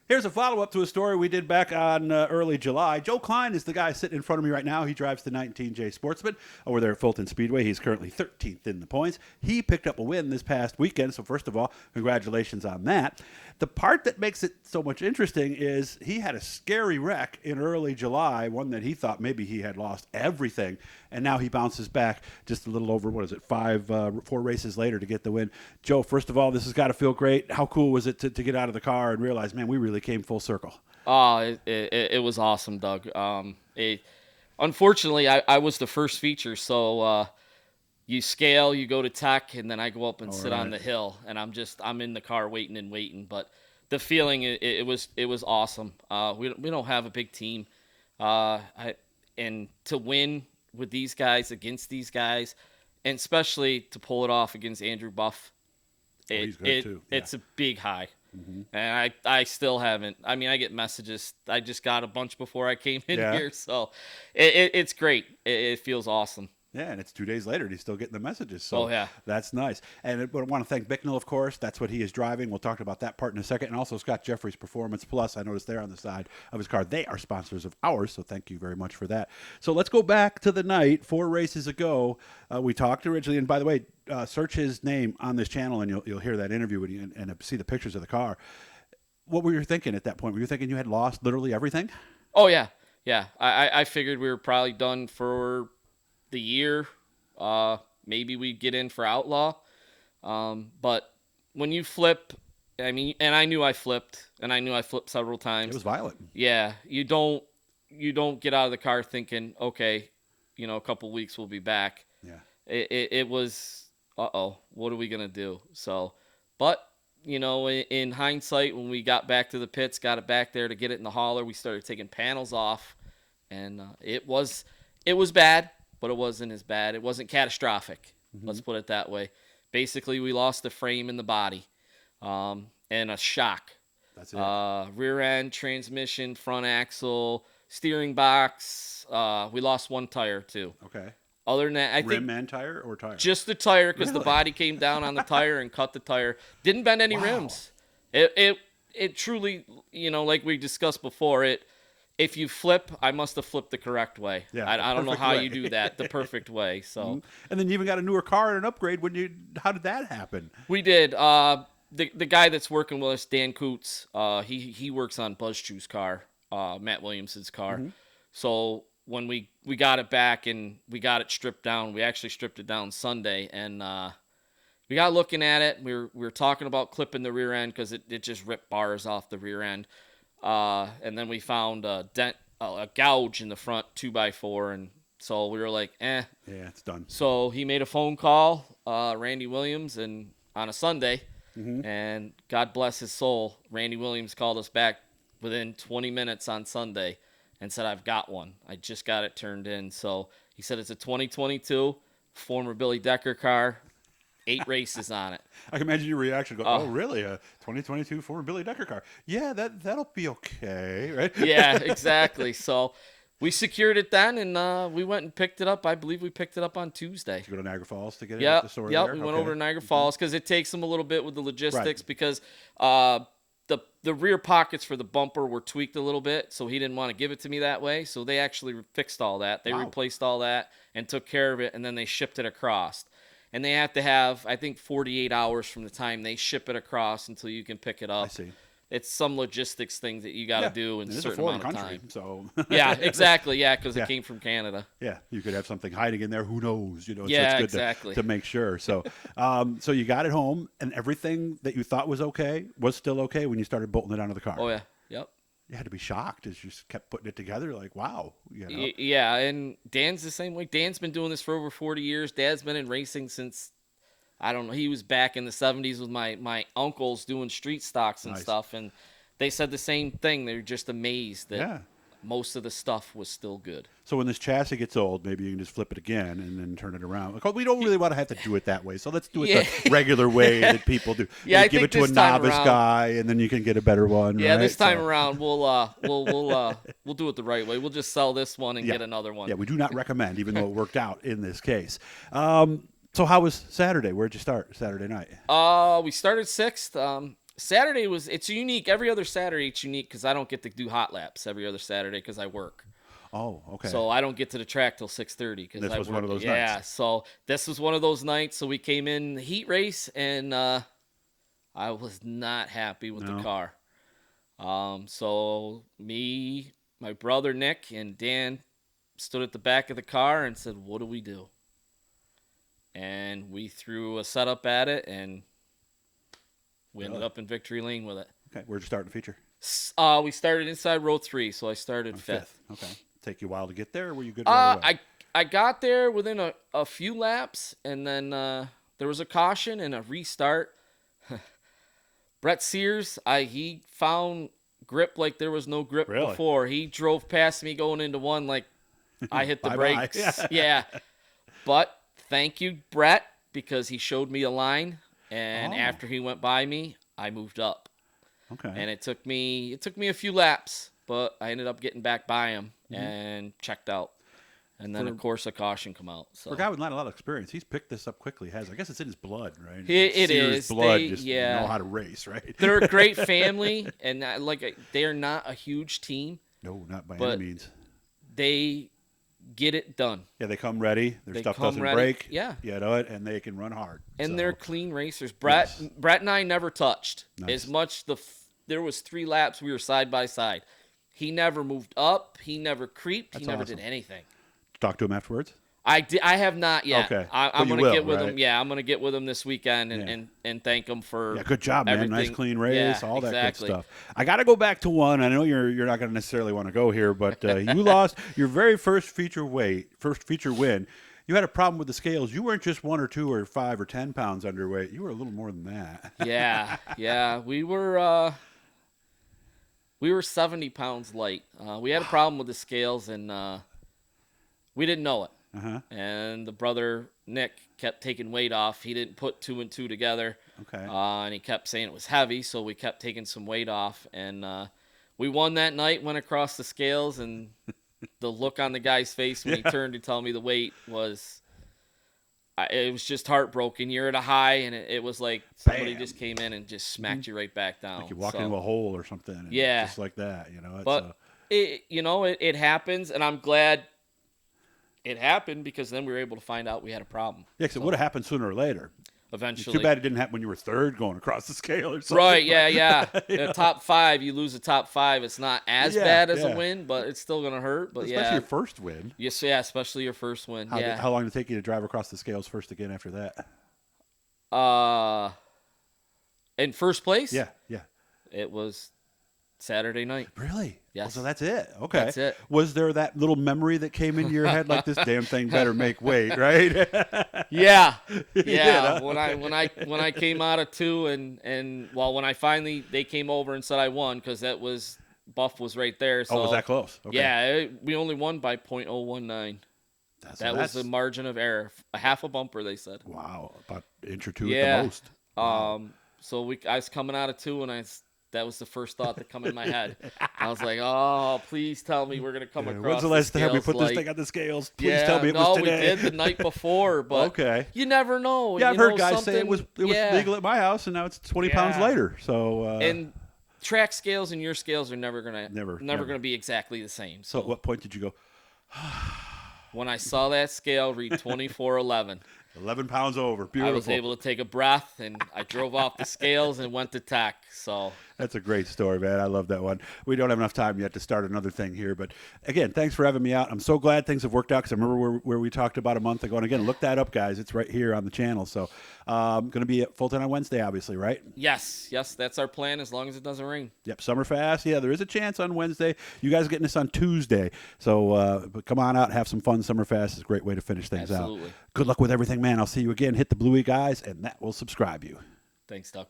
Here's a follow-up to a story we did back on early July. Joe Kline is the guy sitting in front of me right now. He drives the 19J Sportsman over there at Fulton Speedway. He's currently 13th in the points. He picked up a win this past weekend, so first of all, congratulations on that. The part that makes it so much interesting is he had a scary wreck in early July, one that he thought maybe he had lost everything, and now he bounces back just a little over, 4 races later to get the win. Joe, first of all, this has got to feel great. How cool was it to get out of the car and realize, man, we really came full circle? Oh, it was awesome, Doug. Unfortunately, I was the first feature, so you scale, you go to tech, and then I go up and sit on the hill, and I'm in the car waiting. But the feeling, it was awesome. We don't have a big team, and to win with these guys against these guys, and especially to pull it off against Andrew Buff, he's good too. Yeah. It's a big high. Mm-hmm. And I still haven't. I mean, I get messages. I just got a bunch before I came in here, so it's great. It feels awesome. Yeah, and it's 2 days later, and he's still getting the messages. So yeah, that's nice. And I want to thank Bicknell, of course. That's what he is driving. We'll talk about that part in a second. And also Scott Jeffrey's Performance Plus. I noticed there on the side of his car. They are sponsors of ours, so thank you very much for that. So let's go back to the night 4 races ago. We talked originally, and by the way, search his name on this channel, and you'll hear that interview and see the pictures of the car. What were you thinking at that point? Were you thinking you had lost literally everything? Oh, yeah. I figured we were probably done for the year. Maybe we'd get in for Outlaw. But when you flip, I mean, and I knew I flipped several times. It was violent. Yeah. You don't get out of the car thinking, okay, a couple weeks we'll be back. Yeah. It was, what are we going to do? So, but, in hindsight, when we got back to the pits, got it back there to get it in the hauler, we started taking panels off, and it was bad, but it wasn't as bad. It wasn't catastrophic. Mm-hmm. Let's put it that way. Basically, we lost the frame and the body, and a shock. That's it. Rear end, transmission, front axle, steering box. We lost one tire too. Okay. Other than that, I think rim and tire or tire? Just the tire, because Really? the body came down on the tire and cut the tire. Didn't bend any rims. It truly, like we discussed before, if you flip, I must have flipped the correct way. Yeah, I don't know how way. you do that, the perfect way. So, mm-hmm. And then you even got a newer car and an upgrade. How did that happen? We did. The guy that's working with us, Dan Coots, he works on Buzz Chew's car, Matt Williamson's car. Mm-hmm. So when we got it back and we got it stripped down, we actually stripped it down Sunday, and we got looking at it. We were talking about clipping the rear end because it just ripped bars off the rear end. And then we found a gouge in the front 2x4, and so we were like, Yeah, it's done. So he made a phone call, Randy Williams, and on a Sunday, mm-hmm. and God bless his soul, Randy Williams called us back within 20 minutes on Sunday and said, I've got one. I just got it turned in. So he said it's a 2022 former Billy DIRTcar car. 8 races on it. I can imagine your reaction. Oh, really? A 2022 former Billy DIRTcar car? Yeah, that'll be okay, right? Yeah, exactly. So we secured it then, and we went and picked it up. I believe we picked it up on Tuesday. Did you go to Niagara Falls to get it at the store there? We went over to Niagara Falls because it takes them a little bit with the logistics, right. Because the rear pockets for the bumper were tweaked a little bit, so he didn't want to give it to me that way. So they actually fixed all that. They replaced all that and took care of it, and then they shipped it across. And they have to have, I think, 48 hours from the time they ship it across until you can pick it up. I see. It's some logistics things that you got to do in a certain amount of time. So yeah, exactly. Yeah, because it came from Canada. Yeah, you could have something hiding in there. Who knows? So yeah, it's good exactly. to make sure. So, so you got it home, and everything that you thought was okay was still okay when you started bolting it onto the car. Oh yeah, yep. You had to be shocked as you just kept putting it together. Like, wow. Yeah, and Dan's the same way. Dan's been doing this for over 40 years. Dad's been in racing since, I don't know, he was back in the 70s with my uncles doing street stocks and stuff, and they said the same thing. They're just amazed that most of the stuff was still good. So when this chassis gets old, maybe you can just flip it again and then turn it around. Because we don't really want to have to do it that way. So let's do it the regular way that people do. Yeah, give it to a novice guy, and then you can get a better one. Yeah, right? this time around we'll do it the right way. We'll just sell this one and get another one. Yeah, we do not recommend, even though it worked out in this case. So how was Saturday? Where'd you start Saturday night? We started 6th. Saturday it's unique. Every other Saturday it's unique because I don't get to do hot laps every other Saturday because I work. Oh, okay. So I don't get to the track till 6:30 because This was one of those yeah, nights. so this was one of those nights. So we came in the heat race, and I was not happy with the car. So me, my brother Nick, and Dan stood at the back of the car and said, "What do we do?" And we threw a setup at it, and we ended up in victory lane with it. Okay, where'd you start in the feature? We started inside row 3, so I started fifth. Okay. Take you a while to get there, or were you good right away? I got there within a few laps, and then there was a caution and a restart. Brett Sears, he found grip like there was no grip before. He drove past me going into one like I hit the brakes. Yeah. But thank you, Brett, because he showed me a line, and after he went by me, I moved up. Okay. And it took me a few laps, but I ended up getting back by him and checked out. And then, of course, a caution come out. So. For a guy with not a lot of experience, he's picked this up quickly. I guess it's in his blood, right? It is. Blood, know how to race, right? They're a great family, and they are not a huge team. No, not by any means. They get it done. Yeah, they come ready. Their stuff doesn't break. Yeah. You know it, and they can run hard. And they're clean racers. Brett and I never touched. Nice. As much there was 3 laps we were side by side. He never moved up. He never creeped. He never did anything. Talk to him afterwards? I have not yet. Okay. I'm going to get with right? him. Yeah, I'm going to get with him this weekend and thank him for good job, man. everything. Nice clean race, all exactly. that good stuff. I got to go back to one. I know you're not going to necessarily want to go here, but you lost your very first feature win. You had a problem with the scales. You weren't just 1 or 2 or 5 or 10 pounds underweight. You were a little more than that. Yeah. We were 70 pounds light. We had a problem with the scales, and we didn't know it. And the brother Nick kept taking weight off. He didn't put 2 and 2 together. Okay. And he kept saying it was heavy, so we kept taking some weight off. And we won that night, went across the scales, and the look on the guy's face when he turned to tell me the weight was it was just heartbroken. You're at a high, and it was like somebody just came in and just smacked you right back down. Like you walk into a hole or something. And just like that, But it happens, and I'm glad it happened because then we were able to find out we had a problem. Yeah, because it would have happened sooner or later. Eventually. Too bad it didn't happen when you were third going across the scale or something. Right, yeah. The top 5, you lose the top 5. It's not as bad as a win, but it's still going to hurt. But especially your first win. Yes, yeah, especially your first win. How long did it take you to drive across the scales first again after that? In first place? Yeah. It was Saturday night. Really? Yes. Oh, so that's it. Okay. That's it. Was there that little memory that came into your head like this damn thing better make weight, right? Yeah. Huh? When I came out of 2 and when I finally they came over and said I won because that was Buff was right there. So was that close? Okay. Yeah, we only won by .019. That was the margin of error. A half a bumper, they said. Wow, about an inch or 2 at the most. Wow. So I was coming out of 2 and that was the first thought that come in my head. I was like, "Oh, please tell me we're gonna come across." When's the last time we put this like, thing on the scales? Please tell me it was no, today. we did the night before, but okay. You never know. Yeah, I've heard guys say it was legal at my house, and now it's 20 pounds later. So and track scales and your scales are never gonna be exactly the same. So at what point did you go? When I saw that scale read 24.11. 11 pounds over. Beautiful. I was able to take a breath, and I drove off the scales and went to tack. So that's a great story, man. I love that one. We don't have enough time yet to start another thing here, but again, thanks for having me out. I'm so glad things have worked out because I remember where we talked about a month ago. And again, look that up, guys. It's right here on the channel. So going to be at Fulton on Wednesday, obviously, right? Yes, that's our plan as long as it doesn't rain. Yep, Summerfest. Yeah, there is a chance on Wednesday. You guys are getting this on Tuesday. So but come on out, have some fun. Summerfest is a great way to finish things out. Good luck with everything, man. I'll see you again. Hit the Bluey guys, and that will subscribe you. Thanks, Doug.